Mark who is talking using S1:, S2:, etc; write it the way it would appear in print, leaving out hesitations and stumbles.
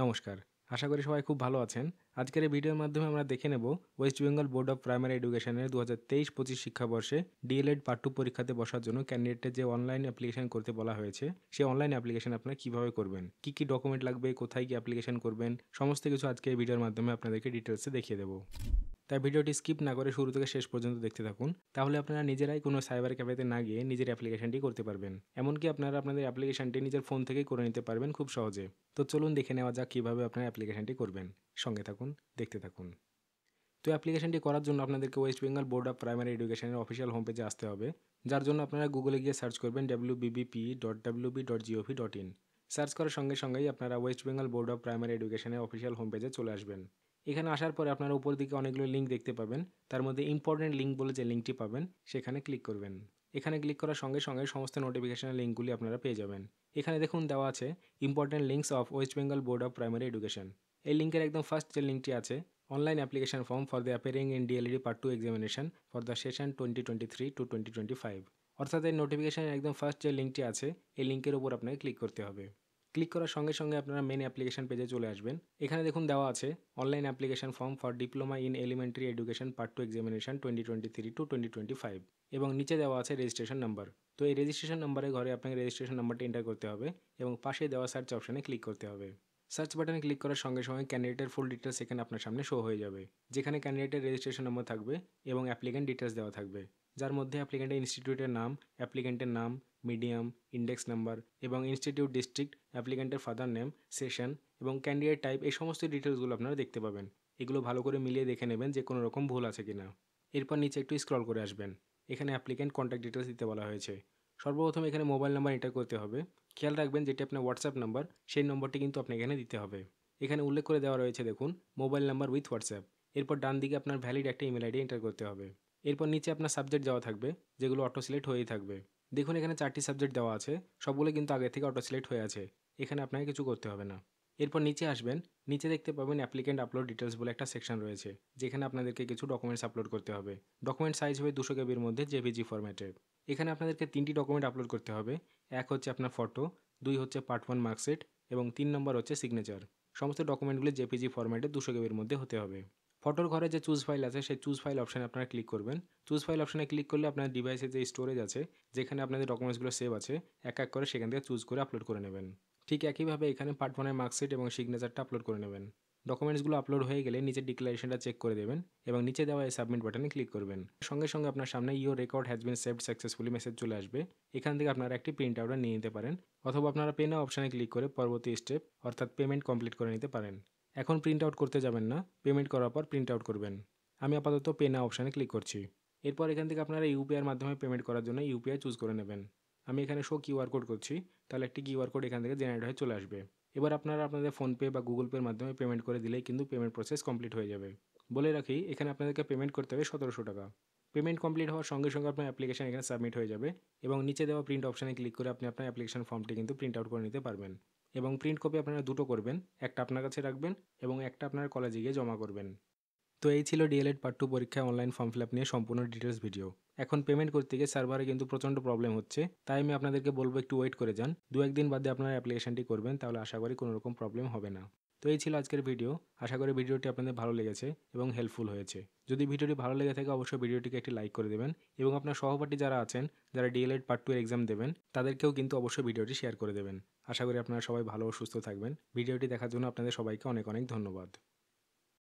S1: নমস্কার। আশা করি সবাই খুব ভালো আছেন। আজকের এই ভিডিওর মাধ্যমে আমরা দেখে নেব West Bengal board of primary এডুকেশনের 2023-25 শিক্ষাবর্ষে ডিএলএড পার্ট 2 পরীক্ষাতে বসার জন্য ক্যান্ডিডেটদের যে অনলাইন অ্যাপ্লিকেশন করতে বলা হয়েছে, সেই অনলাইন অ্যাপ্লিকেশন আপনারা কিভাবে করবেন? কি ডকুমেন্ট লাগবে? কোথায় গিয়ে অ্যাপ্লিকেশন করবেন? সমস্ত কিছু আজকে এই ভিডিওর মাধ্যমে আপনাদেরকে ডিটেইলসে দেখিয়ে দেব। তাই ভিডিওটি স্কিপ না করে শুরু থেকে শেষ পর্যন্ত দেখতে থাকুন। তাহলে আপনারা নিজেরাই কোনো সাইবার ক্যাফেতে না গিয়ে নিজের অ্যাপ্লিকেশনটি করতে পারবেন। এমনকি আপনারা আপনাদের অ্যাপ্লিকেশনটি নিজের ফোন থেকেই করে নিতে পারবেন খুব সহজে। তো চলুন দেখে নেওয়া যাক কীভাবে আপনারা অ্যাপ্লিকেশনটি করবেন। সঙ্গে থাকুন, দেখতে থাকুন। তো অ্যাপ্লিকেশনটি করার জন্য আপনাদেরকে West Bengal board of primary এডুকেশনের অফিসিয়াল হোম পেজে আসতে হবে, যার জন্য আপনারা গুগলে গিয়ে সার্চ করবেন wbbp.wb.gov.in। সার্চ করার সঙ্গে সঙ্গেই আপনারা West Bengal board of primary এডুকেশনের অফিসিয়াল হোম পেজে চলে আসবেন। এখানে আসার পরে আপনারা উপর দিকে অনেকগুলো লিঙ্ক দেখতে পাবেন। তার মধ্যে ইম্পর্টেন্ট লিঙ্ক বলে যে লিঙ্কটি পাবেন, সেখানে ক্লিক করবেন। এখানে ক্লিক করার সঙ্গে সঙ্গে সমস্ত নোটিফিকেশনের লিঙ্কগুলি আপনারা পেয়ে যাবেন। এখানে দেখুন দেওয়া আছে important links of West Bengal board of primary education. এই লিঙ্কের একদম ফার্স্ট যে লিঙ্কটি আছে, online application form for the appearing in DLED part 2 examination for the session 2023-2025। অর্থাৎ এই নোটিফিকেশনের একদম ফার্স্ট যে লিঙ্কটি আছে, এই লিঙ্কের উপর আপনাকে ক্লিক করতে হবে। ক্লিক করার সঙ্গে সঙ্গে আপনারা মেন অ্যাপ্লিকেশন পেজে চলে আসবেন। এখানে দেখুন দেওয়া আছে online application form for diploma in elementary education part 2 examination 2023-2025 এবং নিচে দেওয়া আছে রেজিস্ট্রেশন নাম্বার। তো এই রেজিস্ট্রেশন নাম্বারের ঘরে আপনাকে রেজিস্ট্রেশন নাম্বারটি এন্টার করতে হবে এবং পাশে দেওয়া সার্চ অপশানে ক্লিক করতে হবে। সার্চ বাটনে ক্লিক করার সঙ্গে সঙ্গে ক্যান্ডিডেটের ফুল ডিটেলস এখানে আপনার সামনে শো হয়ে যাবে, যেখানে ক্যান্ডিডেটের রেজিস্ট্রেশন নম্বর থাকবে এবং অ্যাপ্লিকেন্ট ডিটেলস দেওয়া থাকবে, যার মধ্যে অ্যাপ্লিকেন্টের ইনস্টিটিউটের নাম, অ্যাপ্লিকেন্টের নাম, মিডিয়াম, ইন্ডেক্স নাম্বার এবং ইনস্টিটিউট ডিস্ট্রিক্ট, অ্যাপ্লিকেন্টের ফাদার নেম, সেশন এবং ক্যান্ডিডেট টাইপ, এই সমস্ত ডিটেলসগুলো আপনারা দেখতে পাবেন। এগুলো ভালো করে মিলিয়ে দেখে নেবেন যে কোনো রকম ভুল আছে কিনা। এরপর নিচে একটু স্ক্রল করে আসবেন। এখানে অ্যাপ্লিকেন্ট কন্ট্যাক্ট ডিটেলস দিতে বলা হয়েছে। সর্বপ্রথম এখানে মোবাইল নাম্বার এন্টার করতে হবে। খেয়াল রাখবেন যেটি আপনার হোয়াটসঅ্যাপ নাম্বার, সেই নম্বরটি কিন্তু আপনি এখানে দিতে হবে। এখানে উল্লেখ করে দেওয়া রয়েছে দেখুন মোবাইল নাম্বার উইথ হোয়াটসঅ্যাপ। এরপর ডান দিকে আপনার ভ্যালিড একটা ইমেল আইডি এন্টার করতে হবে। এরপর নিচে আপনার সাবজেক্ট দেওয়া থাকবে, যেগুলো অটো সিলেক্ট হয়েই থাকবে। দেখুন এখানে 4টি সাবজেক্ট দেওয়া আছে, সবগুলো কিন্তু আগে থেকে অটো সিলেক্ট হয়ে আছে। এখানে আপনাকে কিছু করতে হবে না। এরপর নিচে আসবেন, নিচে দেখতে পাবেন অ্যাপ্লিকেন্ট আপলোড ডিটেলস বলে একটা সেকশন রয়েছে, যেখানে আপনাদেরকে কিছু ডকুমেন্টস আপলোড করতে হবে। ডকুমেন্ট সাইজ হবে 200 কেবির মধ্যে জেপিজি ফরম্যাটে। এখানে আপনাদেরকে 3টি ডকুমেন্ট আপলোড করতে হবে। এক হচ্ছে আপনার ফটো, 2 হচ্ছে পার্ট 1 মার্কশিট এবং 3 নম্বর হচ্ছে সিগনেচার। সমস্ত ডকুমেন্টগুলি জেপিজি ফরম্যাটে 200 কেবির মধ্যে হতে হবে। ফটোর ঘরে যে চুজ ফাইল আছে, সেই চুজ ফাইল অপশানে আপনারা ক্লিক করবেন। চুজ ফাইল অপশানে ক্লিক করলে আপনার ডিভাইসে যে স্টোরেজ আছে, যেখানে আপনাদের ডকুমেন্টসগুলো সেভ আছে, এক এক করে সেখান থেকে চুজ করে আপলোড করে নেবেন। ঠিক একইভাবে এখানে পার্ট 1 এর মার্কশিট এবং সিগনেচারটা আপলোড করে নেবেন। ডকুমেন্টসগুলো আপলোড হয়ে গেলে নিচের ডিক্লারেশনটা চেক করে দেবেন এবং নিচে দেওয়া এই সাবমিট বাটনে ক্লিক করবেন। সঙ্গে সঙ্গে আপনার সামনে your record has been saved successfully message চলে আসবে। এখান থেকে আপনারা একটি প্রিন্ট আউট নিয়ে নিতে পারেন, অথবা আপনারা পে নাও অপশানে ক্লিক করে পরবর্তী স্টেপ অর্থাৎ পেমেন্ট কমপ্লিট করে নিতে পারেন। এখন প্রিন্ট আউট করতে যাবেন না, পেমেন্ট করার পর প্রিন্ট আউট করবেন। আমি আপাতত পে নাও অপশানে ক্লিক করছি। এরপর এখান থেকে আপনারা ইউপিআইয়ের মাধ্যমে পেমেন্ট করার জন্য ইউপিআই চুজ করে নেবেন। আমি এখানে শো কিউআর কোড করছি, তাহলে একটি কিউআর কোড এখান থেকে জেনারেট হয়ে চলে আসবে। এবার আপনারা আপনাদের ফোনপে বা গুগল পের মাধ্যমে পেমেন্ট করে দিলেই কিন্তু পেমেন্ট প্রসেস কমপ্লিট হয়ে যাবে। বলে রাখি, এখানে আপনাদেরকে পেমেন্ট করতে হবে 1700 টাকা। পেমেন্ট কমপ্লিট হওয়ার সঙ্গে সঙ্গে আপনার অ্যাপ্লিকেশন এখানে সাবমিট হয়ে যাবে এবং নিচে দেওয়া প্রিন্ট অপশানে ক্লিক করে আপনি আপনার অ্যাপ্লিকেশন ফর্মটি কিন্তু প্রিন্ট আউট করে নিতে পারবেন। এবং প্রিন্ট কপি আপনারা দুটো করবেন, একটা আপনার কাছে রাখবেন এবং একটা আপনার কলেজে গিয়ে জমা করবেন। তো এই ছিল ডিএলএড পার্ট 2 পরীক্ষায় অনলাইন ফর্ম ফিল আপ নিয়ে সম্পূর্ণ ডিটেলস ভিডিও। এখন পেমেন্ট করতে গিয়ে সার্ভারে কিন্তু প্রচণ্ড প্রবলেম হচ্ছে, তাই আমি আপনাদেরকে বলবো একটু ওয়েট করে যান। 2-1 দিন বাদে আপনারা অ্যাপ্লিকেশনটি করবেন, তাহলে আশা করি কোনো রকম প্রবলেম হবে না। তো এই ছিল আজকের ভিডিও। আশা করি ভিডিওটি আপনাদের ভালো লেগেছে এবং হেল্পফুল হয়েছে। যদি ভিডিওটি ভালো লেগে থাকে অবশ্যই ভিডিওটিকে একটি লাইক করে দেবেন এবং আপনার সহপাঠী যারা আছেন, যারা ডিএলএড পার্ট 2 এর এক্সাম দেবেন, তাদেরকেও কিন্তু অবশ্যই ভিডিওটি শেয়ার করে দেবেন। আশা করি আপনারা সবাই ভালো ও সুস্থ থাকবেন। ভিডিওটি দেখার জন্য আপনাদের সবাইকে অনেক অনেক ধন্যবাদ।